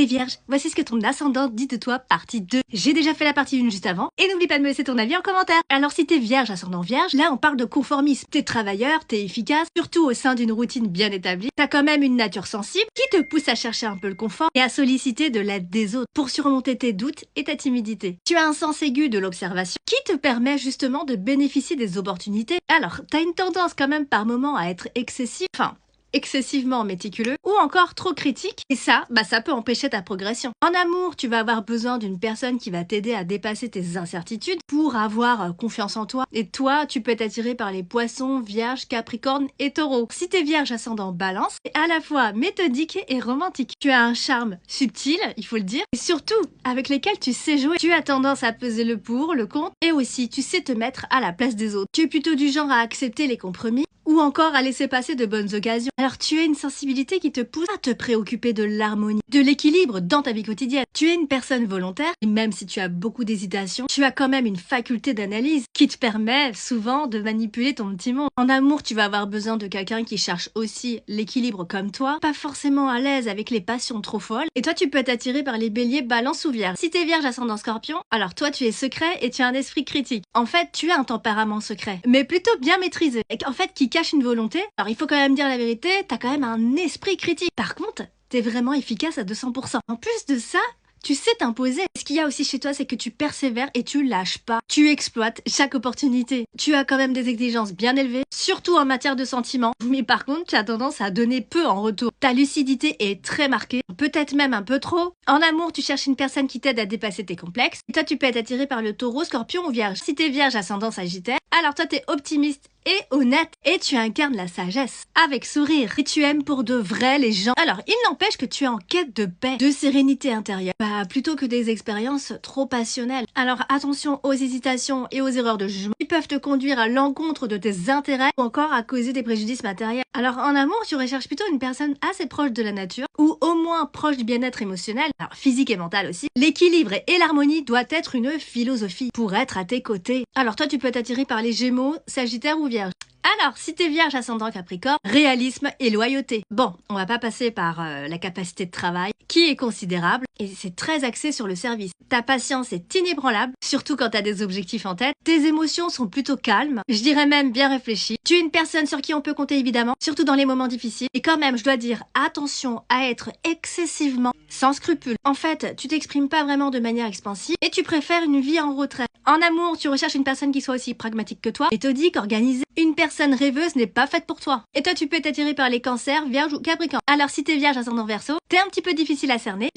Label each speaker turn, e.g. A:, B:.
A: Et Vierge, voici ce que ton ascendant dit de toi, partie 2. J'ai déjà fait la partie 1 juste avant, et n'oublie pas de me laisser ton avis en commentaire. Alors si t'es Vierge, ascendant Vierge, là on parle de conformisme. T'es travailleur, t'es efficace, surtout au sein d'une routine bien établie. T'as quand même une nature sensible qui te pousse à chercher un peu le confort et à solliciter de l'aide des autres pour surmonter tes doutes et ta timidité. Tu as un sens aigu de l'observation qui te permet justement de bénéficier des opportunités. Alors, t'as une tendance quand même par moment à être excessivement méticuleux ou encore trop critique et ça peut empêcher ta progression. En amour, tu vas avoir besoin d'une personne qui va t'aider à dépasser tes incertitudes pour avoir confiance en toi. Et toi, tu peux être attiré par les poissons, vierges, capricornes et taureaux. Si t'es vierge ascendant balance, c'est à la fois méthodique et romantique. Tu as un charme subtil, il faut le dire, et surtout avec lesquels tu sais jouer. Tu as tendance à peser le pour, le contre et aussi tu sais te mettre à la place des autres. Tu es plutôt du genre à accepter les compromis ou encore à laisser passer de bonnes occasions. Alors tu as une sensibilité qui te pousse à te préoccuper de l'harmonie, de l'équilibre dans ta vie quotidienne. Tu es une personne volontaire, et même si tu as beaucoup d'hésitation, tu as quand même une faculté d'analyse qui te permet souvent de manipuler ton petit monde. En amour, tu vas avoir besoin de quelqu'un qui cherche aussi l'équilibre comme toi, pas forcément à l'aise avec les passions trop folles, et toi tu peux être attiré par les béliers, balance ou vierge. Si t'es vierge ascendant scorpion, alors toi tu es secret et tu as un esprit critique. En fait, tu as un tempérament secret, mais plutôt bien maîtrisé, et en fait qui cache une volonté. Alors il faut quand même dire la vérité, t'as quand même un esprit critique. Par contre, t'es vraiment efficace à 200%. En plus de ça, tu sais t'imposer. Ce qu'il y a aussi chez toi, c'est que tu persévères et tu lâches pas. Tu exploites chaque opportunité. Tu as quand même des exigences bien élevées, surtout en matière de sentiments. Mais par contre, tu as tendance à donner peu en retour. Ta lucidité est très marquée, peut-être même un peu trop. En amour, tu cherches une personne qui t'aide à dépasser tes complexes. Et toi, tu peux être attiré par le taureau, scorpion ou vierge. Si t'es vierge ascendant sagittaire, alors toi, t'es optimiste et honnête, et tu incarnes la sagesse avec sourire, et tu aimes pour de vrai les gens. Alors il n'empêche que tu es en quête de paix, de sérénité intérieure, plutôt que des expériences trop passionnelles. Alors attention aux hésitations et aux erreurs de jugement qui peuvent te conduire à l'encontre de tes intérêts ou encore à causer des préjudices matériels. Alors en amour, tu recherches plutôt une personne assez proche de la nature ou au moins proche du bien-être émotionnel, alors physique et mental aussi. L'équilibre et l'harmonie doit être une philosophie pour être à tes côtés. Alors toi tu peux t'attirer par les Gémeaux, Sagittaire ou Vierge. Alors, si t'es vierge ascendant Capricorne, réalisme et loyauté. Bon, on va pas passer par la capacité de travail, qui est considérable, et c'est très axé sur le service. Ta patience est inébranlable, surtout quand t'as des objectifs en tête. Tes émotions sont plutôt calmes, je dirais même bien réfléchies. Tu es une personne sur qui on peut compter évidemment, surtout dans les moments difficiles. Et quand même, je dois dire, attention à être excessivement sans scrupules. En fait, tu t'exprimes pas vraiment de manière expansive, et tu préfères une vie en retrait. En amour, tu recherches une personne qui soit aussi pragmatique que toi, méthodique, organisée. Une personne rêveuse n'est pas faite pour toi. Et toi, tu peux être attiré par les cancers, vierge ou capricorne. Alors si t'es vierge ascendant verseau, t'es un petit peu difficile à cerner.